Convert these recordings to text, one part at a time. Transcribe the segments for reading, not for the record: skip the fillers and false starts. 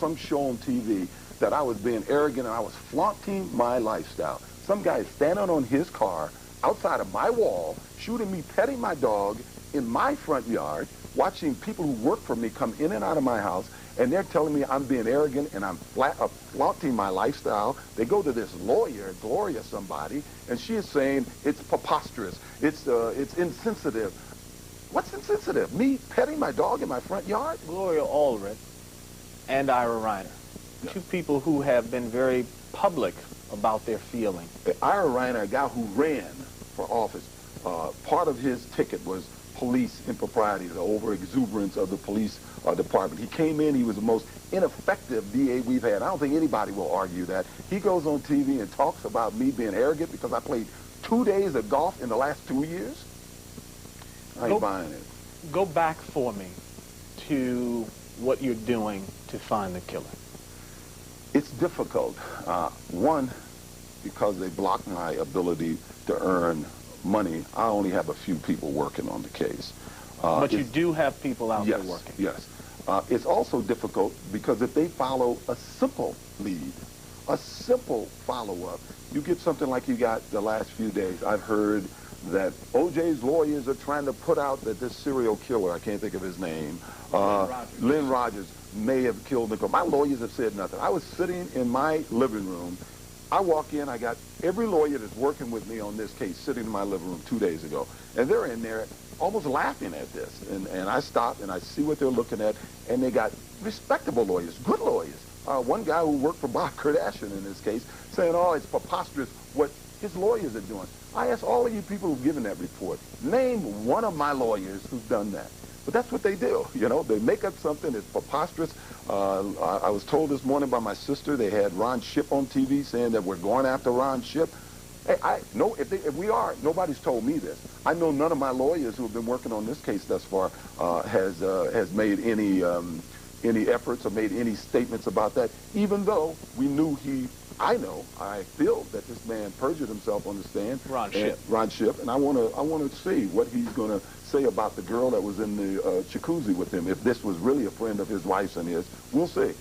some show on TV that I was being arrogant and I was flaunting my lifestyle. Some guy is standing on his car outside of my wall, shooting me, petting my dog in my front yard, watching people who work for me come in and out of my house, and they're telling me I'm being arrogant and I'm flaunting my lifestyle. They go to this lawyer, Gloria somebody, and she is saying it's preposterous, it's insensitive. What's insensitive? Me petting my dog in my front yard? Gloria Allred and Ira Reiner, two people who have been very public about their feeling. Ira Reiner, a guy who ran for office, part of his ticket was police impropriety, the over-exuberance of the police department. He came in, he was the most ineffective DA we've had. I don't think anybody will argue that. He goes on TV and talks about me being arrogant because I played 2 days of golf in the last 2 years. I ain't buying it. Go back for me to what you're doing to find the killer. It's difficult. One, because they block my ability to earn money. I only have a few people working on the case. But you do have people out there working. Yes. It's also difficult because if they follow a simple lead, a simple follow-up, you get something like you got the last few days. I've heard that O.J.'s lawyers are trying to put out that this serial killer, I can't think of his name, Lynn Rogers, may have killed Nicole. My lawyers have said nothing. I was sitting in my living room. I walk in, I got every lawyer that's working with me on this case sitting in my living room 2 days ago. And they're in there almost laughing at this. And I stop and I see what they're looking at, and they got respectable lawyers, good lawyers. One guy who worked for Bob Kardashian in this case saying, oh, it's preposterous what his lawyers are doing. I asked all of you people who've given that report, name one of my lawyers who's done that. But that's what they do, you know. They make up something that's preposterous. I was told this morning by my sister, they had Ron Shipp on TV saying that we're going after Ron Shipp. Hey, if we are, nobody's told me this. I know none of my lawyers who have been working on this case thus far has made any efforts or made any statements about that, even though we knew I feel that this man perjured himself on the stand. Ron Shipp, and I want to see what he's going to say about the girl that was in the jacuzzi with him. If this was really a friend of his wife's and his, we'll see.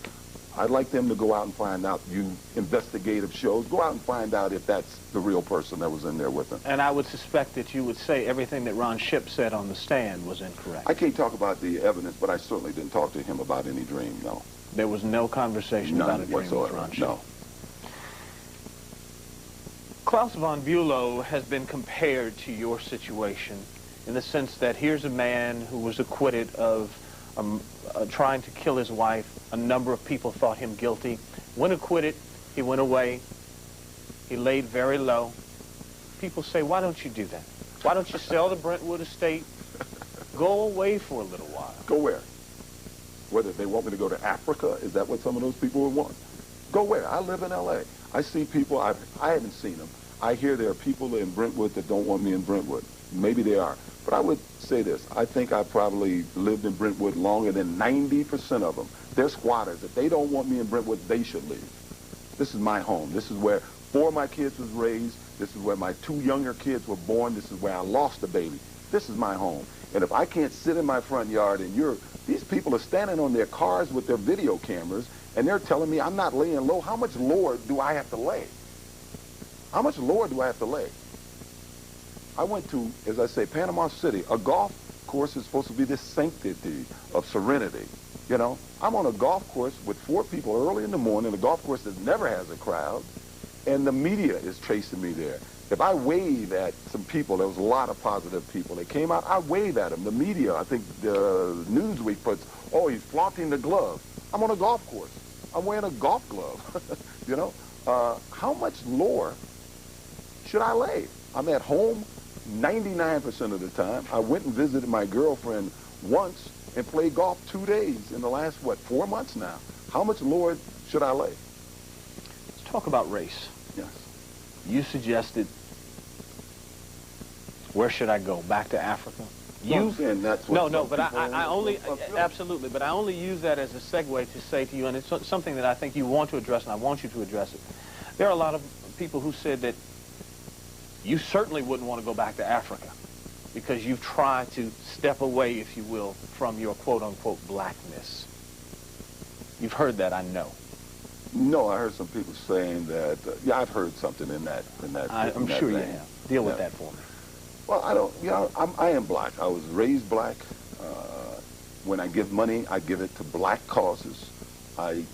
I'd like them to go out and find out. You investigative shows, go out and find out if that's the real person that was in there with him. And I would suspect that you would say everything that Ron Shipp said on the stand was incorrect. I can't talk about the evidence, but I certainly didn't talk to him about any dream, no. There was no conversation about a dream with Ron Shipp? No. Klaus von Bülow has been compared to your situation in the sense that here's a man who was acquitted of trying to kill his wife. A number of people thought him guilty. When acquitted, he went away. He laid very low. People say, why don't you do that? Why don't you sell the Brentwood estate? Go away for a little while. Go where? Whether they want me to go to Africa, is that what some of those people would want? Go where? I live in L.A. I see people, I haven't seen them. I hear there are people in Brentwood that don't want me in Brentwood. Maybe they are. But I would say this. I think I probably lived in Brentwood longer than 90% of them. They're squatters. If they don't want me in Brentwood, they should leave. This is my home. This is where 4 of my kids was raised. This is where my 2 younger kids were born. This is where I lost a baby. This is my home. And if I can't sit in my front yard and these people are standing on their cars with their video cameras and they're telling me I'm not laying low, how much lower do I have to lay? How much lower do I have to lay? I went to, as I say, Panama City. A golf course is supposed to be this sanctity of serenity. You know, I'm on a golf course with 4 people early in the morning, a golf course that never has a crowd, and the media is chasing me there. If I wave at some people, there was a lot of positive people. They came out, I wave at them. The media, I think the Newsweek puts, oh, he's flaunting the glove. I'm on a golf course. I'm wearing a golf glove, you know. How much lower should I lay? I'm at home 99% of the time. I went and visited my girlfriend once and played golf 2 days in the last, 4 months now. How much lower should I lay? Let's talk about race. Yes. You suggested, where should I go? Back to Africa? That's what no, but I only, absolutely, but I only use that as a segue to say to you, and it's something that I think you want to address, and I want you to address it. There are a lot of people who said that you certainly wouldn't want to go back to Africa because you've tried to step away, if you will, from your quote-unquote blackness. You've heard that, I know. No, I heard some people saying that. Yeah, I've heard something in that. I'm sure you have. Deal with that for me. Well, I don't. You know, I am black. I was raised black. When I give money, I give it to black causes. I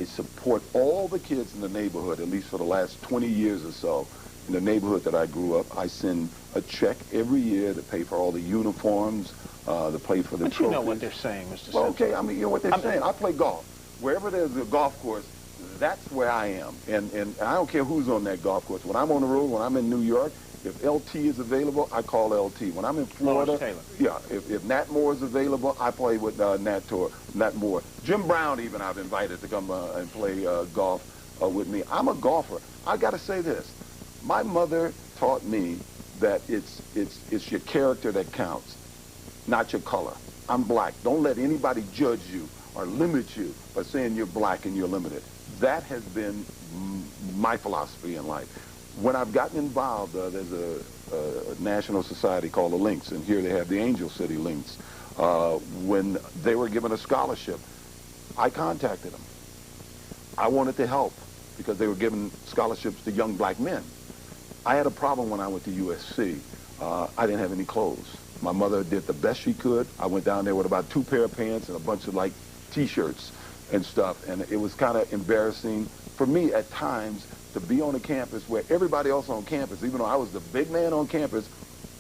support all the kids in the neighborhood, at least for the last 20 years or so. In the neighborhood that I grew up, I send a check every year to pay for all the uniforms, to pay for the trophies. But you know what they're saying, Mr. Well, Simpson. okay, I mean, you know what they're saying. I play golf. Wherever there's a golf course, that's where I am. And I don't care who's on that golf course. When I'm on the road, when I'm in New York, if LT is available, I call LT. When I'm in Florida, yeah, if Nat Moore is available, I play with Nat Moore. Jim Brown even I've invited to come and play golf with me. I'm a golfer. I got to say this. My mother taught me that it's your character that counts, not your color. I'm black. Don't let anybody judge you or limit you by saying you're black and you're limited. That has been my philosophy in life. When I've gotten involved, there's a national society called the Lynx, and here they have the Angel City Lynx. When they were given a scholarship, I contacted them. I wanted to help because they were giving scholarships to young black men. I had a problem when I went to USC. I didn't have any clothes. My mother did the best she could. I went down there with about 2 pair of pants and a bunch of like T-shirts and stuff, and it was kind of embarrassing for me at times to be on a campus where everybody else on campus, even though I was the big man on campus,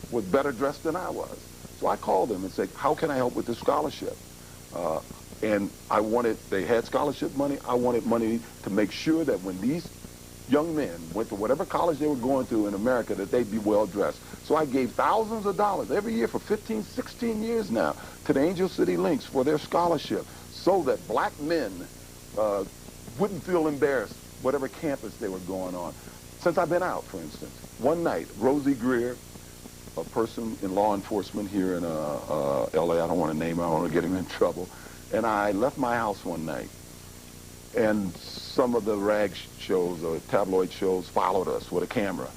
was better dressed than I was. So I called them and said, how can I help with this scholarship? And they had scholarship money. I wanted money to make sure that when these young men went to whatever college they were going to in America, that they'd be well dressed. So I gave thousands of dollars every year for 15, 16 years now to the Angel City Lynx for their scholarship so that black men wouldn't feel embarrassed whatever campus they were going on. Since I've been out, for instance, one night, Rosie Greer, a person in law enforcement here in L.A., I don't want to name her, I don't want to get him in trouble, and I left my house one night, and some of the rag shows or tabloid shows followed us with a camera,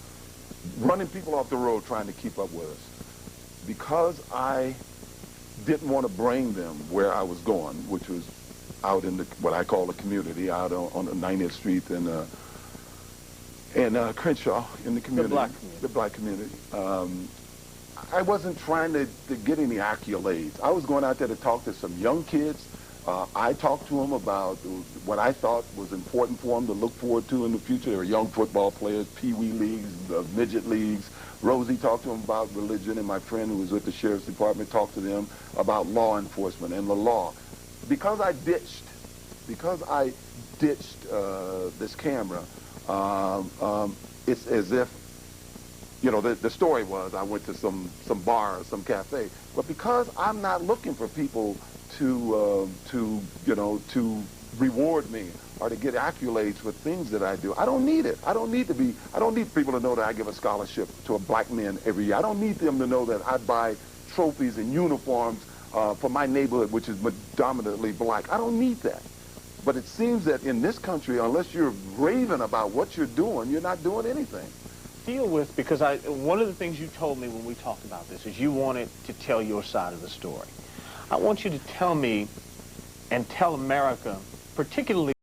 running people off the road trying to keep up with us. Because I didn't want to bring them where I was going, which was out in what I call the community, out on 90th Street and Crenshaw in the community. The black community. I wasn't trying to get any accolades. I was going out there to talk to some young kids. I talked to them about what I thought was important for them to look forward to in the future. They were young football players, pee-wee leagues, midget leagues. Rosie talked to them about religion, and my friend who was with the Sheriff's Department talked to them about law enforcement and the law. Because I ditched this camera, it's as if, you know, the story was I went to some bar or some cafe, but because I'm not looking for people to reward me or to get accolades for things that I do. I don't need it. I don't need people to know that I give a scholarship to a black man every year. I don't need them to know that I buy trophies and uniforms for my neighborhood, which is predominantly black. I don't need that. But it seems that in this country, unless you're raving about what you're doing, you're not doing anything. Deal with, because one of the things you told me when we talked about this is you wanted to tell your side of the story. I want you to tell me and tell America, particularly